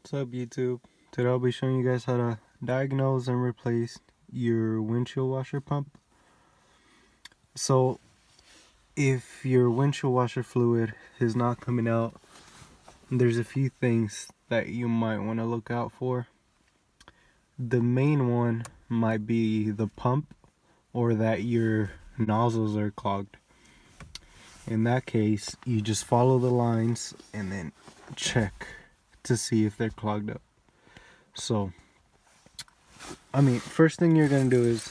What's up, YouTube? Today I'll be showing you guys how to diagnose and replace your windshield washer pump. So if your windshield washer fluid is not coming out, there's a few things that you might want to look out for. The main one might be the pump, or that your nozzles are clogged. In that case, you just follow the lines and then check to see if they're clogged up. So first thing you're gonna do is,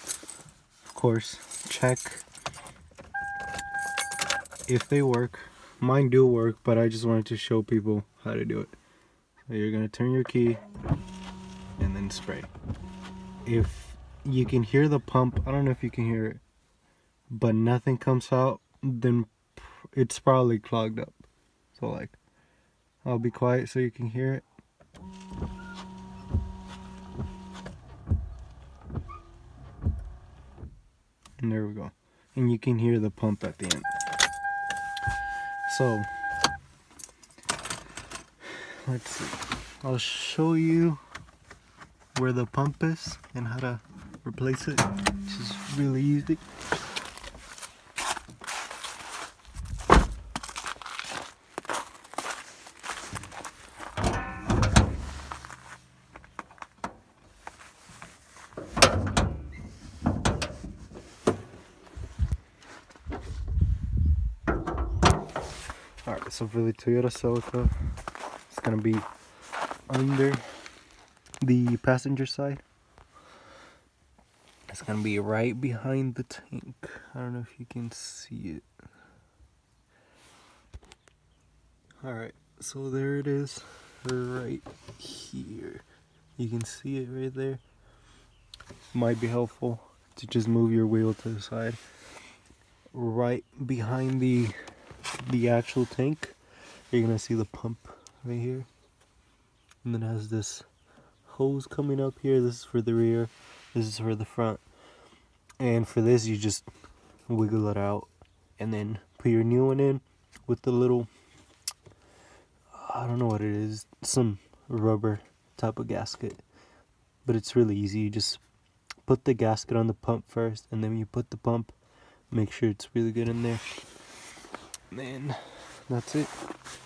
of course, check if they work. Mine do work, but I just wanted to show people how to do it. So you're gonna turn your key and then spray. If you can hear the pump, I don't know if you can hear it, but nothing comes out, then it's probably clogged up. So like, I'll be quiet so you can hear it. And there we go. And you can hear the pump at the end. So, let's see. I'll show you where the pump is and how to replace it, which is really easy. Alright, so for the Toyota Celica, it's going to be under the passenger side. It's going to be right behind the tank. I don't know if you can see it. Alright, so there it is, right here. You can see it right there. Might be helpful to just move your wheel to the side. Right behind the actual tank, you're gonna see the pump right here, and then it has this hose coming up here. This is for the rear, this is for the front, and for this you just wiggle it out and then put your new one in with the little, I don't know what it is, some rubber type of gasket, but it's really easy. You just put the gasket on the pump first, and then you put the pump, make sure it's really good in there, and that's it.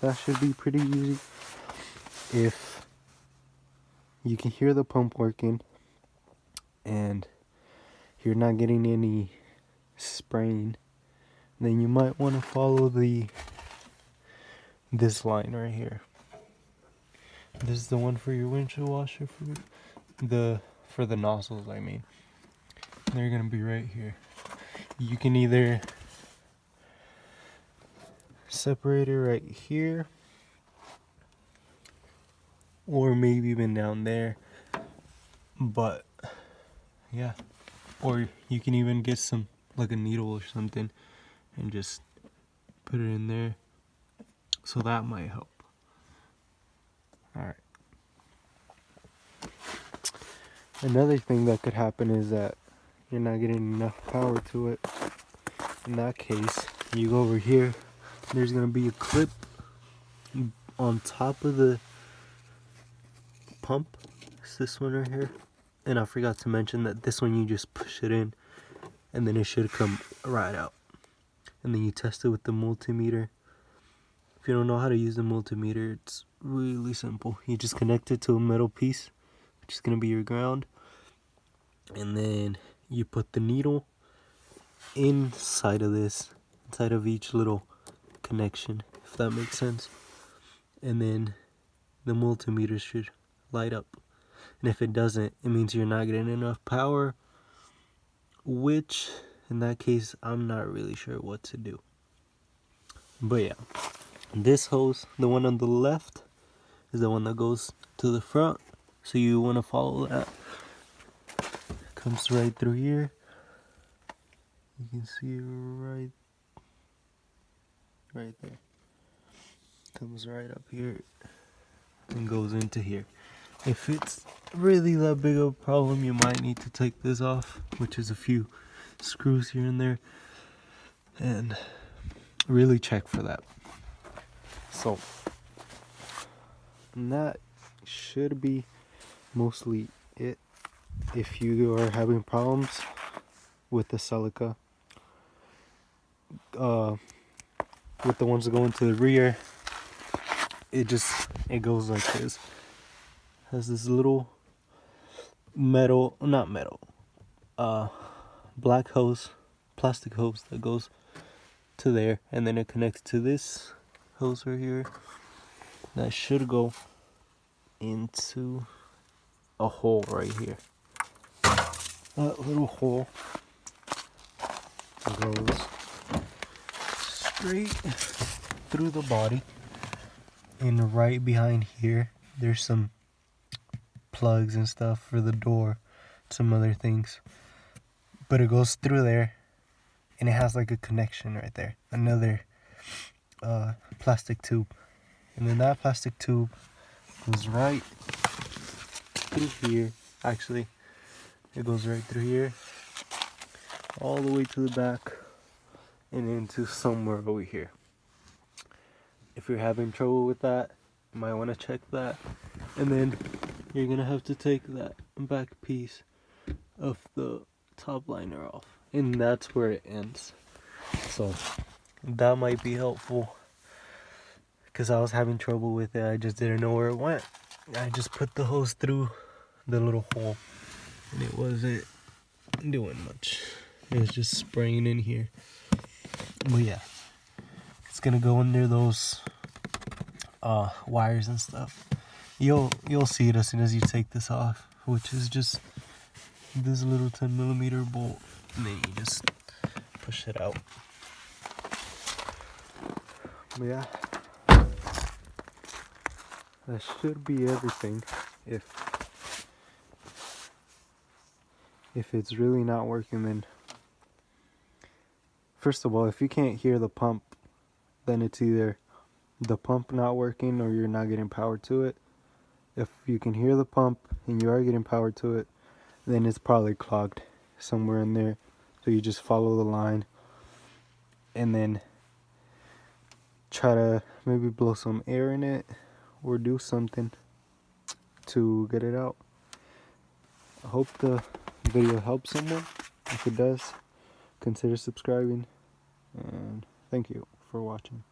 That should be pretty easy. If you can hear the pump working and you're not getting any spraying, then you might want to follow this line right here. This is the one for your windshield washer fluid, for the nozzles, I mean. They're gonna be right here. You can either separate it right here, or maybe even down there, but yeah, or you can even get some, like a needle or something, and just put it in there, so that might help. Alright, another thing that could happen is that you're not getting enough power to it. In that case, you go over here, there's gonna be a clip on top of the pump. It's this one right here, and I forgot to mention that this one you just push it in and then it should come right out, and then you test it with the multimeter. If you don't know how to use the multimeter, it's really simple. You just connect it to a metal piece, which is gonna be your ground, and then you put the needle inside of this, inside of each little connection, if that makes sense, and then the multimeter should light up. And if it doesn't, it means you're not getting enough power, which in that case I'm not really sure what to do. But yeah, this hose, the one on the left, is the one that goes to the front, so you want to follow that. It comes right through here. You can see it right there. Comes right up here and goes into here. If it's really that big of a problem, you might need to take this off, which is a few screws here and there, and really check for that. So in that should be mostly it. If you are having problems with the silica, with the ones that go into the rear, it goes like this. Has this little black hose, plastic hose that goes to there, and then it connects to this hose right here that should go into a hole right here. That little hole goes straight through the body, and right behind here there's some plugs and stuff for the door, some other things, but it goes through there, and it has like a connection right there, another plastic tube, and then that plastic tube goes right through here. Actually, it goes right through here, all the way to the back, and into somewhere over here. If you're having trouble with that, you might want to check that, and then you're gonna have to take that back piece of the top liner off, and that's where it ends. So that might be helpful, because I was having trouble with it. I just didn't know where it went. I just put the hose through the little hole, and it wasn't doing much. It was just spraying in here. But yeah, it's gonna go under those wires and stuff. You'll see it as soon as you take this off, which is just this little 10mm bolt, and then you just push it out. But yeah, that should be everything. If it's really not working, then first of all, if you can't hear the pump, then it's either the pump not working or you're not getting power to it. If you can hear the pump and you are getting power to it, then it's probably clogged somewhere in there. So you just follow the line and then try to maybe blow some air in it or do something to get it out. I hope the video helps someone. If it does, consider subscribing, and thank you for watching.